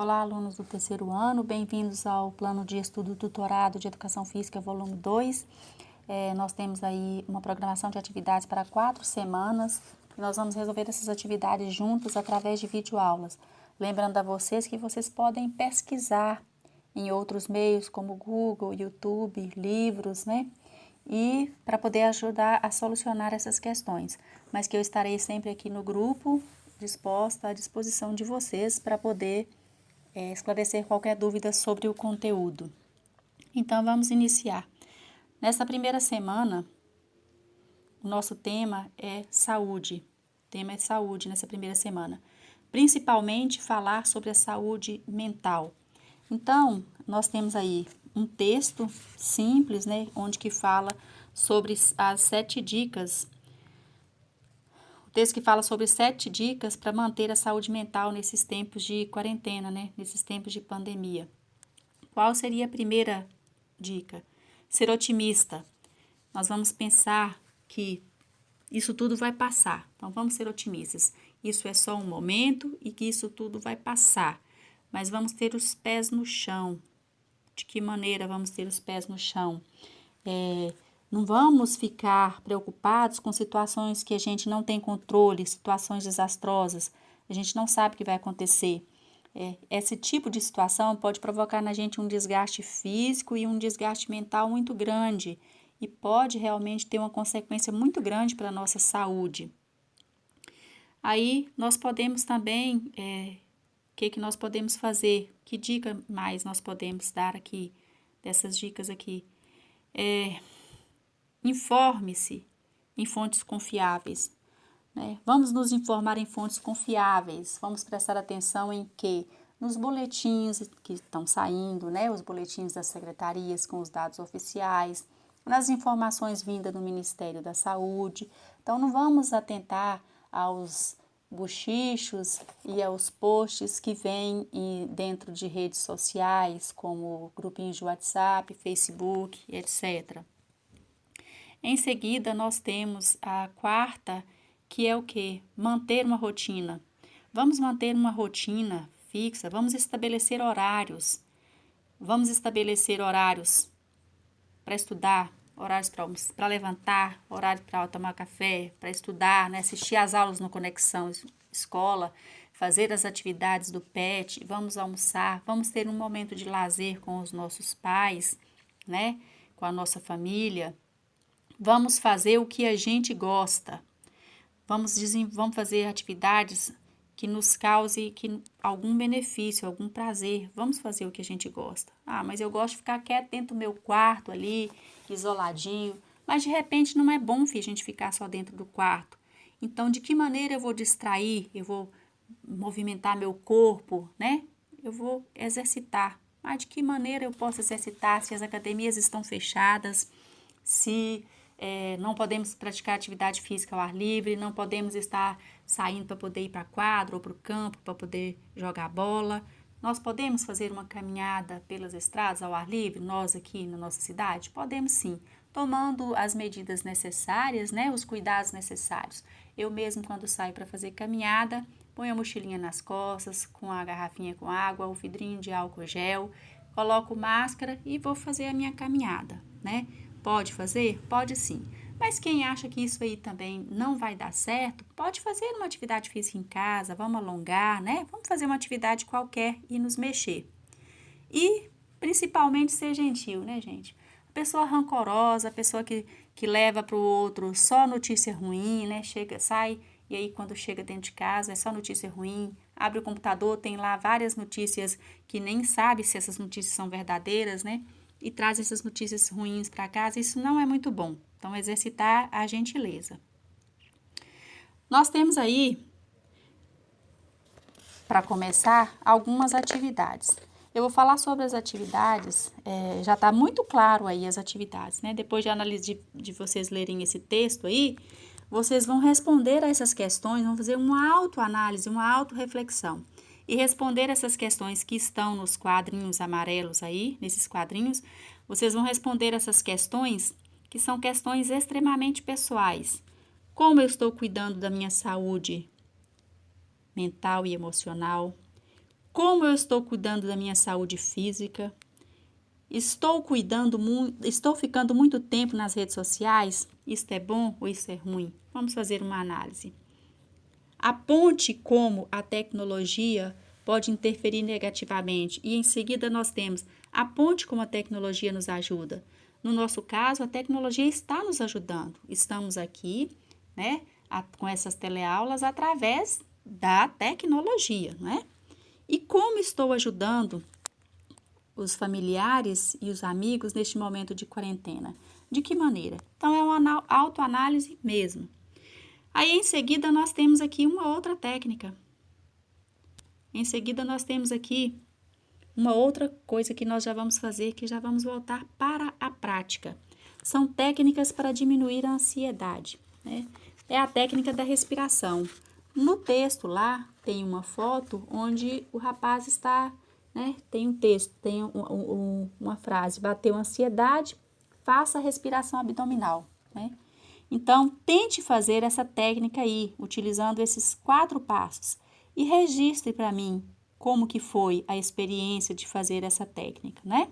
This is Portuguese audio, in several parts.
Olá, alunos do terceiro ano, bem-vindos ao Plano de Estudo Tutorado de Educação Física, volume 2. Nós temos aí uma programação de atividades para 4 semanas e nós vamos resolver essas atividades juntos através de videoaulas. Lembrando a vocês que vocês podem pesquisar em outros meios como Google, YouTube, livros, né? E para poder ajudar a solucionar essas questões. Mas que eu estarei sempre aqui no grupo, disposta à disposição de vocês para poder esclarecer qualquer dúvida sobre o conteúdo. Então, vamos iniciar. Nessa primeira semana, o nosso tema é saúde. O tema é saúde nessa primeira semana. Principalmente falar sobre a saúde mental. Então, nós temos aí um texto simples, né, onde que fala sobre as 7 dicas. O texto que fala sobre 7 dicas para manter a saúde mental nesses tempos de quarentena, né, nesses tempos de pandemia. Qual seria a primeira dica? Ser otimista. Nós vamos pensar que isso tudo vai passar. Então, vamos ser otimistas. Isso é só um momento e que isso tudo vai passar. Mas vamos ter os pés no chão. De que maneira vamos ter os pés no chão? Não vamos ficar preocupados com situações que a gente não tem controle, situações desastrosas. A gente não sabe o que vai acontecer. Esse tipo de situação pode provocar na gente um desgaste físico e um desgaste mental muito grande e pode realmente ter uma consequência muito grande para a nossa saúde. Aí nós podemos também, o que nós podemos fazer? Que dica mais nós podemos dar aqui, dessas dicas aqui? Informe-se em fontes confiáveis. Vamos nos informar em fontes confiáveis, vamos prestar atenção em que? Nos boletins que estão saindo, né? Os boletins das secretarias com os dados oficiais, nas informações vindas do Ministério da Saúde. Então, não vamos atentar aos bochichos e aos posts que vêm dentro de redes sociais, como grupinhos de WhatsApp, Facebook, etc. Em seguida, nós temos a quarta, que é o quê? Manter uma rotina. Vamos manter uma rotina fixa, vamos estabelecer horários. Vamos estabelecer horários para estudar, horários para levantar, horário para tomar café, para estudar, né? Assistir às aulas no Conexão Escola, fazer as atividades do PET, vamos almoçar, vamos ter um momento de lazer com os nossos pais, né? Com a nossa família. Vamos fazer o que a gente gosta. Vamos fazer atividades que nos cause algum benefício, algum prazer. Vamos fazer o que a gente gosta. Ah, mas eu gosto de ficar quieto dentro do meu quarto ali, isoladinho. Mas de repente não é bom, filho, a gente ficar só dentro do quarto. Então, de que maneira eu vou distrair? Eu vou movimentar meu corpo, né? Eu vou exercitar. Mas de que maneira eu posso exercitar se as academias estão fechadas, se não podemos praticar atividade física ao ar livre, não podemos estar saindo para poder ir para a quadra ou para o campo para poder jogar bola. Nós podemos fazer uma caminhada pelas estradas ao ar livre, nós aqui na nossa cidade? Podemos sim, tomando as medidas necessárias, né, os cuidados necessários. Eu mesmo, quando saio para fazer caminhada, ponho a mochilinha nas costas, com a garrafinha com água, o vidrinho de álcool gel, coloco máscara e vou fazer a minha caminhada, né? Pode fazer? Pode sim. Mas quem acha que isso aí também não vai dar certo, pode fazer uma atividade física em casa, vamos alongar, né? Vamos fazer uma atividade qualquer e nos mexer. E, principalmente, ser gentil, né, gente? A pessoa rancorosa, a pessoa que leva para o outro só notícia ruim, né? Chega, sai, e aí quando chega dentro de casa é só notícia ruim. Abre o computador, tem lá várias notícias que nem sabe se essas notícias são verdadeiras, né? E traz essas notícias ruins para casa, isso não é muito bom. Então, exercitar a gentileza. Nós temos aí, para começar, algumas atividades. Eu vou falar sobre as atividades, já está muito claro aí as atividades, né? Depois de análise de vocês lerem esse texto aí, vocês vão responder a essas questões, vão fazer uma autoanálise, uma autorreflexão. E responder essas questões que estão nos quadrinhos amarelos aí, nesses quadrinhos, vocês vão responder essas questões que são questões extremamente pessoais. Como eu estou cuidando da minha saúde mental e emocional? Como eu estou cuidando da minha saúde física? Estou ficando muito tempo nas redes sociais? Isto é bom ou isso é ruim? Vamos fazer uma análise. Aponte como a tecnologia pode interferir negativamente e em seguida nós temos aponte como a tecnologia nos ajuda. No nosso caso, a tecnologia está nos ajudando. Estamos aqui, né, com essas teleaulas através da tecnologia, né? E como estou ajudando os familiares e os amigos neste momento de quarentena? De que maneira? Então, é uma autoanálise mesmo. Aí, em seguida, nós temos aqui uma outra técnica. Em seguida, nós temos aqui uma outra coisa que nós já vamos fazer, que já vamos voltar para a prática. São técnicas para diminuir a ansiedade, né? É a técnica da respiração. No texto lá, tem uma foto onde o rapaz está, né? Tem um texto, tem uma frase, bateu ansiedade, faça a respiração abdominal, né? Então, tente fazer essa técnica aí, utilizando esses 4 passos e registre para mim como que foi a experiência de fazer essa técnica, né?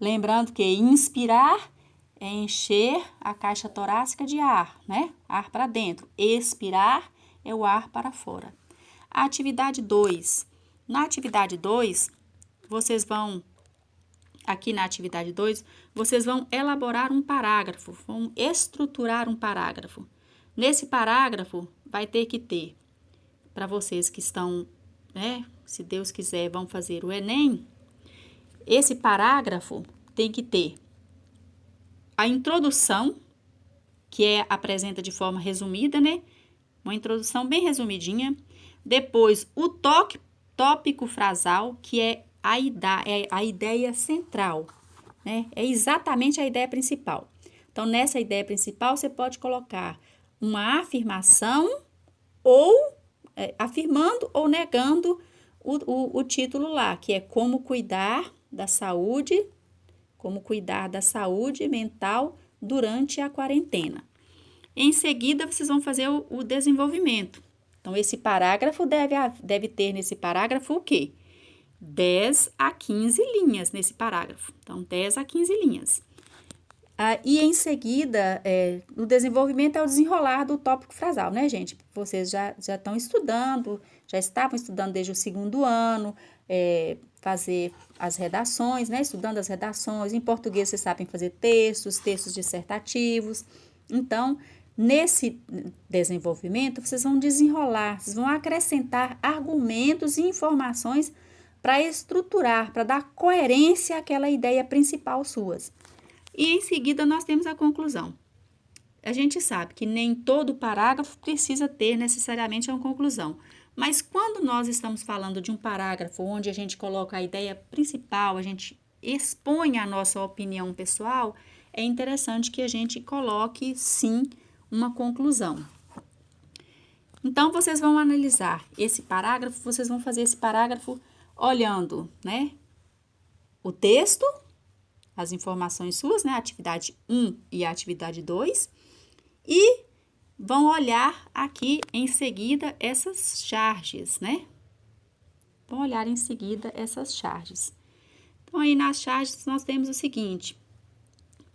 Lembrando que inspirar é encher a caixa torácica de ar, né? Ar para dentro. Expirar é o ar para fora. A atividade 2. Na atividade 2, aqui na atividade 2, vocês vão elaborar um parágrafo, vão estruturar um parágrafo. Nesse parágrafo, vai ter que ter, para vocês que estão, né, se Deus quiser, vão fazer o Enem, esse parágrafo tem que ter a introdução, que apresenta de forma resumida, né? Uma introdução bem resumidinha. Depois, o tópico frasal, que é a ideia central, né? É exatamente a ideia principal. Então, nessa ideia principal, você pode colocar uma afirmação ou afirmando ou negando o título lá, que é como cuidar da saúde mental durante a quarentena. Em seguida, vocês vão fazer o desenvolvimento. Então, esse parágrafo deve ter nesse parágrafo o quê? 10 a 15 linhas nesse parágrafo. Então, 10 a 15 linhas. E em seguida, o desenvolvimento é o desenrolar do tópico frasal, né, gente? Vocês já estão estudando, já estavam estudando desde o 2º ano, fazer as redações, né? Estudando as redações. Em português, vocês sabem fazer textos dissertativos. Então, nesse desenvolvimento, vocês vão desenrolar, vocês vão acrescentar argumentos e informações para estruturar, para dar coerência àquela ideia principal suas. E em seguida nós temos a conclusão. A gente sabe que nem todo parágrafo precisa ter necessariamente uma conclusão, mas quando nós estamos falando de um parágrafo onde a gente coloca a ideia principal, a gente expõe a nossa opinião pessoal, é interessante que a gente coloque, sim, uma conclusão. Então, vocês vão analisar esse parágrafo, vocês vão fazer esse parágrafo olhando, né, o texto, as informações suas, né, a atividade 1 e a atividade 2, e vão olhar aqui em seguida essas charges, né? Vão olhar em seguida essas charges. Então, aí nas charges nós temos o seguinte,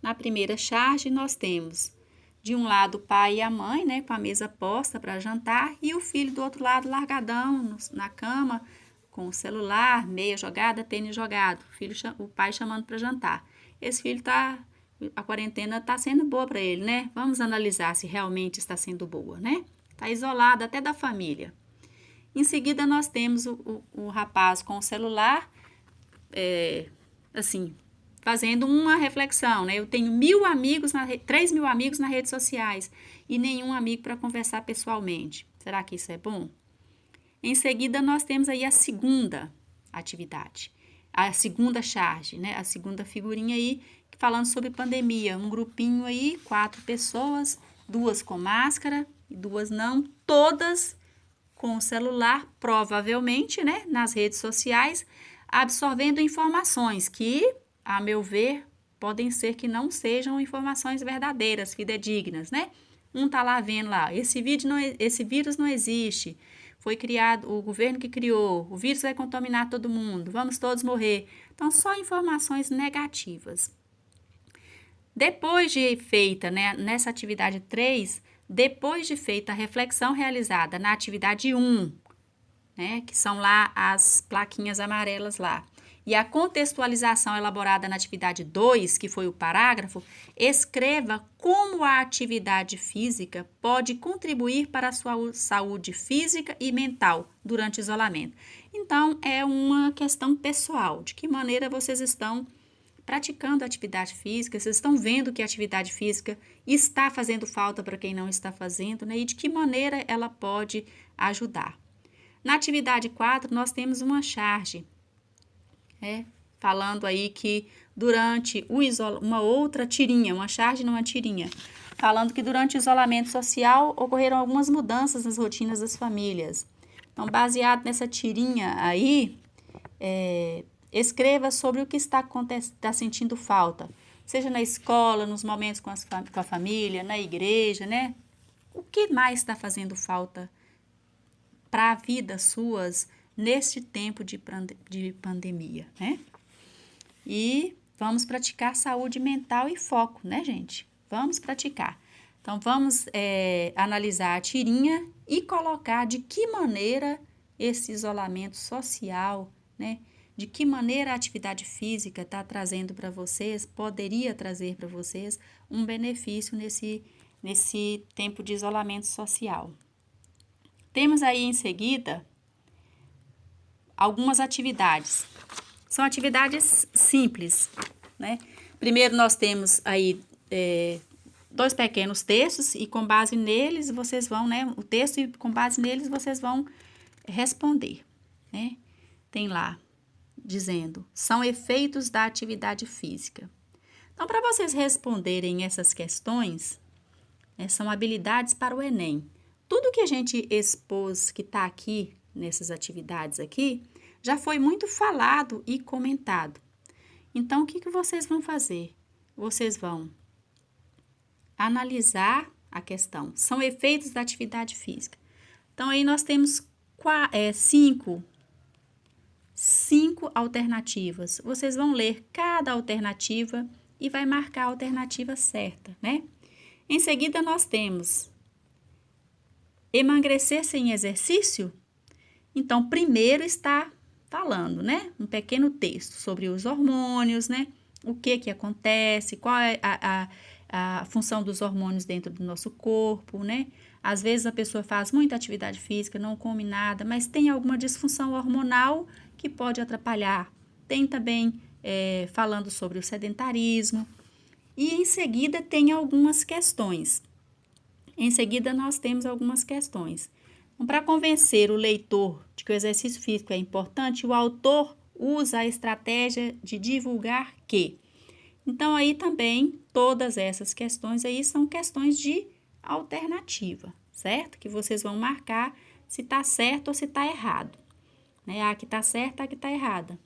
na primeira charge nós temos, de um lado o pai e a mãe, né, com a mesa posta para jantar, e o filho do outro lado largadão na cama, com o celular, meia jogada, tênis jogado, o pai chamando para jantar. Esse filho a quarentena está sendo boa para ele, né? Vamos analisar se realmente está sendo boa, né? Está isolado até da família. Em seguida, nós temos o rapaz com o celular, fazendo uma reflexão, né? Eu tenho 3.000 amigos nas redes sociais e nenhum amigo para conversar pessoalmente. Será que isso é bom? Em seguida, nós temos aí a segunda atividade, a segunda charge, né? A segunda figurinha aí, falando sobre pandemia. Um grupinho aí, 4 pessoas, 2 com máscara e 2 não, todas com o celular, provavelmente, né? Nas redes sociais, absorvendo informações que, a meu ver, podem ser que não sejam informações verdadeiras, fidedignas, né? Um tá lá vendo lá, esse vírus não existe, foi criado, o governo que criou, o vírus vai contaminar todo mundo, vamos todos morrer. Então, só informações negativas. Depois de feita, né, nessa atividade 3, depois de feita a reflexão realizada na atividade 1, né, que são lá as plaquinhas amarelas lá, e a contextualização elaborada na atividade 2, que foi o parágrafo, escreva como a atividade física pode contribuir para a sua saúde física e mental durante o isolamento. Então, é uma questão pessoal, de que maneira vocês estão praticando atividade física, vocês estão vendo que a atividade física está fazendo falta para quem não está fazendo, né? E de que maneira ela pode ajudar. Na atividade 4, nós temos uma charge, falando aí que durante o uma outra tirinha, uma charge numa tirinha, falando que durante o isolamento social ocorreram algumas mudanças nas rotinas das famílias. Então, baseado nessa tirinha aí, escreva sobre o que está sentindo falta, seja na escola, nos momentos com a família, na igreja, né? O que mais está fazendo falta para a vida suas neste tempo de pandemia, né? E vamos praticar saúde mental e foco, né, gente? Vamos praticar. Então, vamos analisar a tirinha e colocar de que maneira esse isolamento social, né? De que maneira a atividade física está trazendo para vocês, poderia trazer para vocês um benefício nesse tempo de isolamento social. Temos aí em seguida algumas atividades. São atividades simples, né? Primeiro nós temos aí 2 pequenos textos e com base neles vocês vão, né? O texto e com base neles vocês vão responder, né? Tem lá dizendo, são efeitos da atividade física. Então, para vocês responderem essas questões, são habilidades para o Enem. Tudo que a gente expôs, que está aqui, nessas atividades aqui, já foi muito falado e comentado. Então, o que vocês vão fazer? Vocês vão analisar a questão. São efeitos da atividade física. Então, aí nós temos 5 alternativas. Vocês vão ler cada alternativa e vai marcar a alternativa certa, né? Em seguida, nós temos emagrecer sem exercício. Então, primeiro está falando, né? Um pequeno texto sobre os hormônios, né? O que acontece, qual é a função dos hormônios dentro do nosso corpo, né? Às vezes a pessoa faz muita atividade física, não come nada, mas tem alguma disfunção hormonal que pode atrapalhar. Tem também falando sobre o sedentarismo. E em seguida tem algumas questões. Em seguida nós temos algumas questões. Então, para convencer o leitor de que o exercício físico é importante, o autor usa a estratégia de divulgar que. Então, aí também, todas essas questões aí são questões de alternativa, certo? Que vocês vão marcar se está certo ou se está errado. Né? A que está certa, a que está errada.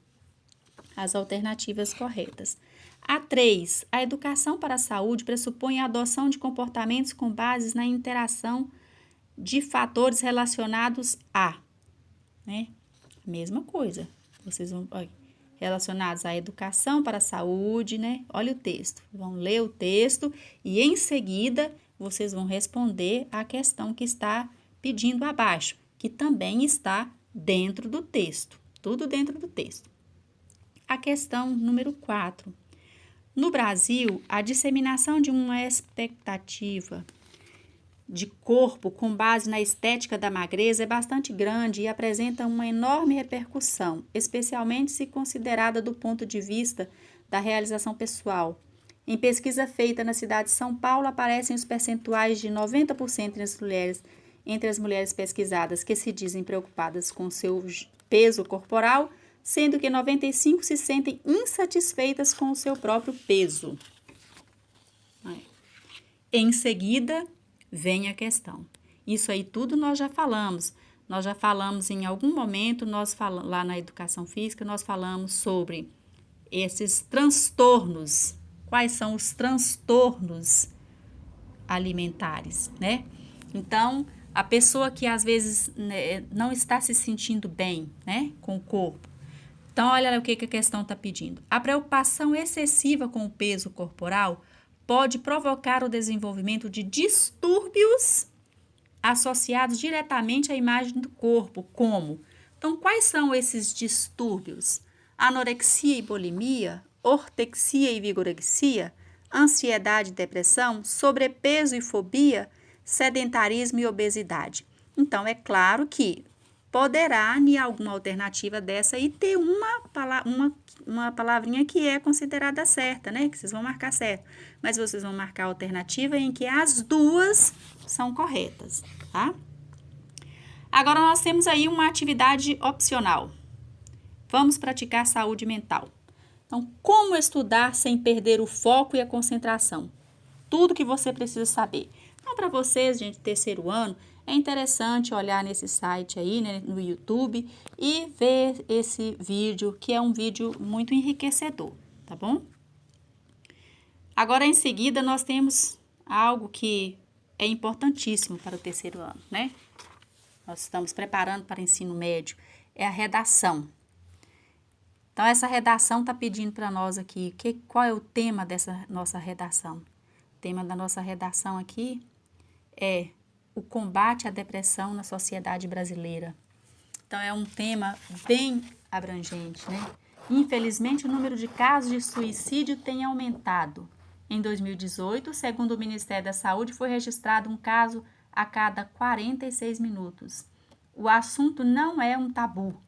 As alternativas corretas. A 3, a educação para a saúde pressupõe a adoção de comportamentos com bases na interação de fatores relacionados a, né? Mesma coisa. Vocês vão relacionados à educação para a saúde, né? Olha o texto. Vão ler o texto e em seguida vocês vão responder a questão que está pedindo abaixo, que também está dentro do texto. Tudo dentro do texto. A questão número 4. No Brasil, a disseminação de uma expectativa de corpo com base na estética da magreza é bastante grande e apresenta uma enorme repercussão, especialmente se considerada do ponto de vista da realização pessoal. Em pesquisa feita na cidade de São Paulo, aparecem os percentuais de 90% entre as mulheres pesquisadas que se dizem preocupadas com seu peso corporal, sendo que 95% se sentem insatisfeitas com o seu próprio peso. Em seguida, vem a questão. Isso aí tudo nós já falamos. Nós já falamos em algum momento, lá na educação física, nós falamos sobre esses transtornos. Quais são os transtornos alimentares, né? Então, A pessoa que às vezes, né, não está se sentindo bem, né, com o corpo. Então, olha o que a questão está pedindo. A preocupação excessiva com o peso corporal pode provocar o desenvolvimento de distúrbios associados diretamente à imagem do corpo, como? Então, quais são esses distúrbios? Anorexia e bulimia, ortorexia e vigorexia, ansiedade e depressão, sobrepeso e fobia, sedentarismo e obesidade. Então, é claro que poderá, em alguma alternativa dessa aí, ter uma palavrinha que é considerada certa, né? Que vocês vão marcar certo. Mas vocês vão marcar a alternativa em que as duas são corretas, tá? Agora, nós temos aí uma atividade opcional. Vamos praticar saúde mental. Então, como estudar sem perder o foco e a concentração? Tudo que você precisa saber. Então, para vocês, gente, terceiro ano, é interessante olhar nesse site aí, né, no YouTube, e ver esse vídeo, que é um vídeo muito enriquecedor, tá bom? Agora, em seguida, nós temos algo que é importantíssimo para o terceiro ano, né? Nós estamos preparando para o ensino médio, é a redação. Então, essa redação está pedindo para nós aqui, qual é o tema dessa nossa redação? O tema da nossa redação aqui é o combate à depressão na sociedade brasileira. Então, é um tema bem abrangente, né? Infelizmente, o número de casos de suicídio tem aumentado. Em 2018, segundo o Ministério da Saúde, foi registrado um caso a cada 46 minutos. O assunto não é um tabu,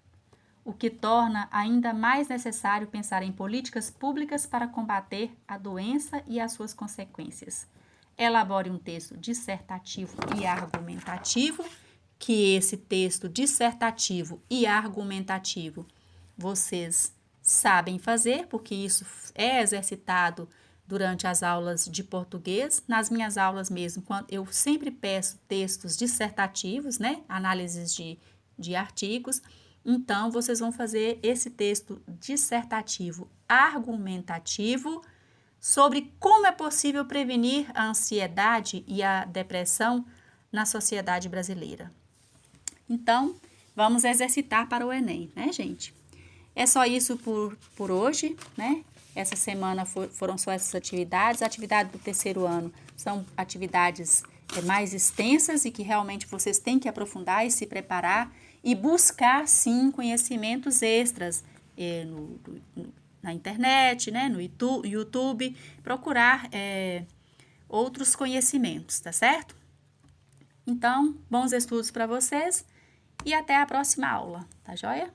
o que torna ainda mais necessário pensar em políticas públicas para combater a doença e as suas consequências. Elabore um texto dissertativo e argumentativo, que esse texto dissertativo e argumentativo vocês sabem fazer, porque isso é exercitado durante as aulas de português. Nas minhas aulas mesmo, eu sempre peço textos dissertativos, né? Análises de artigos. Então, vocês vão fazer esse texto dissertativo argumentativo sobre como é possível prevenir a ansiedade e a depressão na sociedade brasileira. Então, vamos exercitar para o Enem, né, gente? É só isso por hoje, né? Essa semana foram só essas atividades. A atividade do terceiro ano são atividades mais extensas e que realmente vocês têm que aprofundar e se preparar e buscar, sim, conhecimentos extras na internet, né? No YouTube, procurar outros conhecimentos, tá certo? Então, bons estudos para vocês e até a próxima aula, tá joia?